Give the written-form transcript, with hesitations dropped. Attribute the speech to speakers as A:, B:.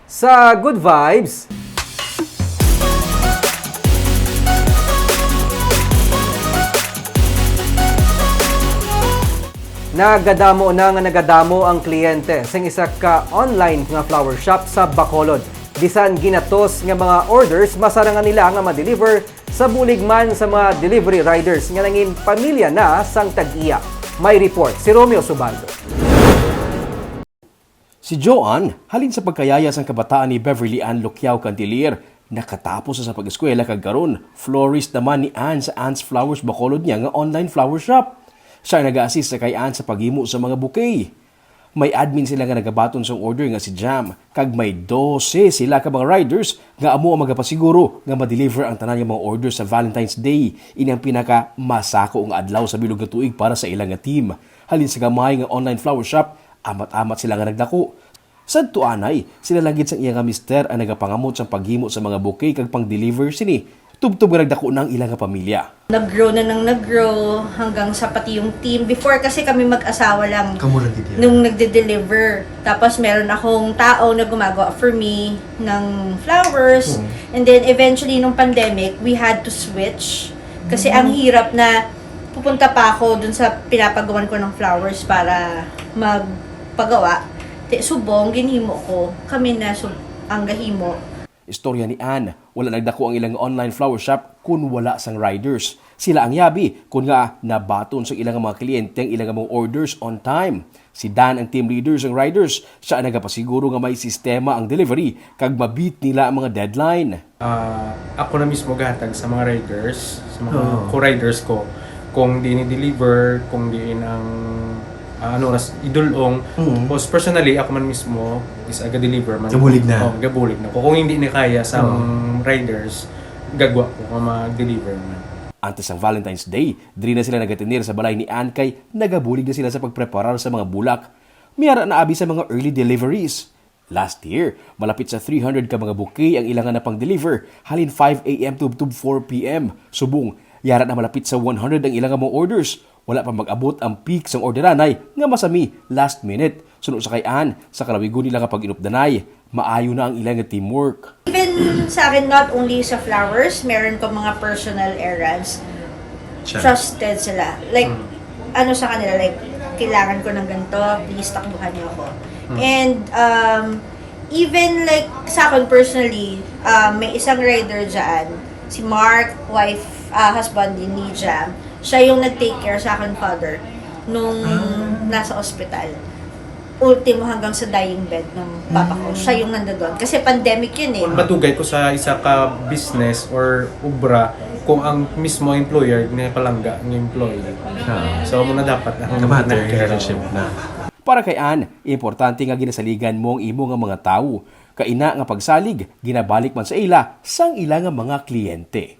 A: sa Good Vibes. Nagadamo na nga nagadamo ang kliyente sa isa ka online nga flower shop sa Bacolod. Bisan ginatos nga mga orders, masarangan nila nga ma-deliver sa bulig man sa mga delivery riders nga nangin pamilya na sang tag-iya. May report si Romeo Subaldo.
B: Si Joanne, halin sa pagkayaya sang kabataan ni Beverly Ann Luquiao Cantilier, nakatapos sa pag-eskwela kag karon, florist naman ni Ann sa Ann's Flowers Bacolod niya nga online flower shop. Siya nag-assist sa kay Ann sa paghimo sa mga bouquet. May admin sila nga nagabaton sa order nga si Jam, kag may 12 sila ka mga riders nga amo ang magapasiguro nga ma-deliver ang tanan nga mga order sa Valentine's Day. Ini ang pinaka masako nga adlaw sa bilog nga tuig para sa ilang nga team. Halin sa gamay nga online flower shop, amat-amat sila nga nagdako. Sadto anay, sila lang gid sang iya nga mister ang nagapangamot sa paghimo sa mga bouquet kag pang-deliver sini. Tubtob nga nagdako ng ilang nga pamilya.
C: Nag-grow na nang nag-grow hanggang sa pati yung team. Before kasi kami mag-asawa lang nung nagde-deliver. Tapos meron akong tao na gumagawa for me ng flowers. And then eventually nung pandemic, we had to switch. Kasi ang hirap na pupunta pa ako dun sa pinapagawan ko ng flowers para magpagawa. Subong, ginhimo ko. Kami na ang gahimo.
B: Istorya ni Ann, wala nagdako ang ilang online flower shop kun wala sang riders. Sila ang yabi kun nga nabaton sa ilang mga kliyente ang ilang mga orders on time. Si Dan ang team leader sang riders, siya ang nagapasiguro nga may sistema ang delivery kag mabit nila ang mga deadline.
D: Ako na mismo gahatag sa mga riders, sa mga co-riders ko kung di ni-deliver, kung diin ang idulong. Because personally, ako man mismo is aga-deliver man.
E: Gabulig na.
D: Gabulig na. Kung hindi ni kaya sa riders, gagwa ko kung mag-deliver man.
B: Antes ang Valentine's Day, diri na sila nagatinir sa balay ni Ann kay nagabulig na sila sa pagpreparar sa mga bulak. Miyara na abi sa mga early deliveries. Last year, malapit sa 300 ka mga bouquet ang ilangan na pang-deliver, halin 5 a.m. to 4 p.m. Subong, yara na malapit sa 100 ang ilang mga orders. Wala pa mag-abot ang peak sang orderanay nga masami last minute. Sunod sa kay Ann, sa kalawigo nila kapag inupdanay, maayo na ang ilang teamwork.
C: Even sa akin, not only sa flowers, meron ko mga personal errands. Trusted sila. Like, ano sa kanila, like, kailangan ko ng ganito, please takbuhan niyo ako. And, even like, sa akin personally, may isang rider dyan, si Mark, husband din ni Jam. Siya yung nag-take care sa akin, father, nung nasa ospital. Ultimo hanggang sa dying bed ng papa ko. Siya yung nandoon. Kasi pandemic yun eh.
D: Matugay ko sa isa ka business or ubra kung ang mismo employer ginapalangga ng employee. So, muna dapat ang
E: relationship na.
B: Para kay Ann, importante nga ginasaligan mo ang imo nga mga tao. Kaina nga pagsalig, ginabalik man sa ila sang ila nga mga kliyente.